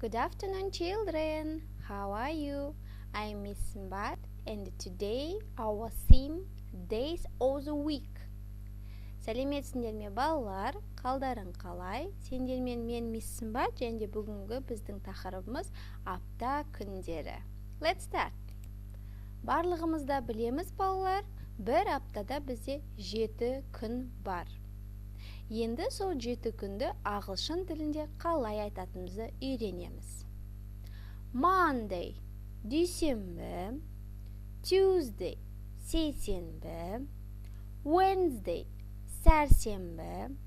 Good afternoon, children. How are you? I'm Miss Simbat, and today our theme days of the week. Сәлеметсіңдер ме балалар? Қалдарың қалай? Сендермен мен Miss Simbat, және бүгінгі біздің тақырыбымыз апта күндері. Let's start. Барлығымызда білеміз балалар, бір аптада бізде 7 күн бар. Енді сол 7 күнді ағылшын тілінде қалай айтатынымызды үйренеміз. Monday – дүйсенбі, Tuesday – сейсенбі, Wednesday – сәрсенбі,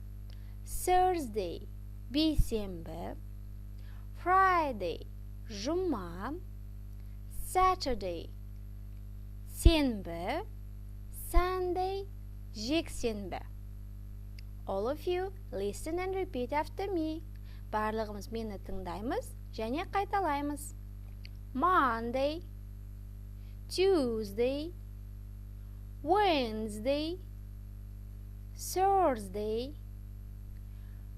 Thursday – бейсенбі, Friday – жұма, Saturday – сенбі, Sunday – жексенбі. All of you listen and repeat after me. Барлығымыз мені тыңдаймыз және қайталаймыз. Monday, Tuesday, Wednesday, Thursday,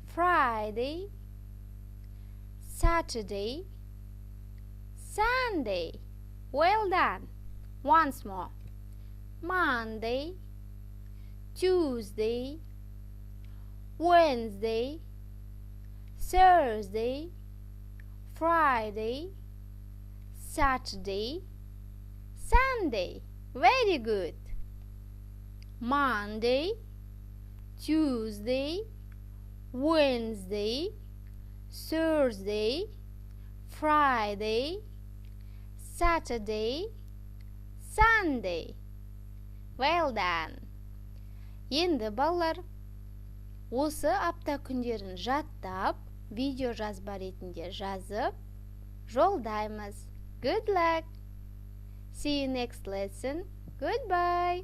Friday, Saturday, Sunday. Well done. Once more. Monday, Tuesday, Wednesday, Thursday, Friday, Saturday, Sunday. Very good. Monday, Tuesday, Wednesday, Thursday, Friday, Saturday, Sunday. Well done. Енді балалар, осы апта күндерін жаттап, видео жазба ретінде жазып, жолдаймыз. Good luck. See you next lesson. Goodbye.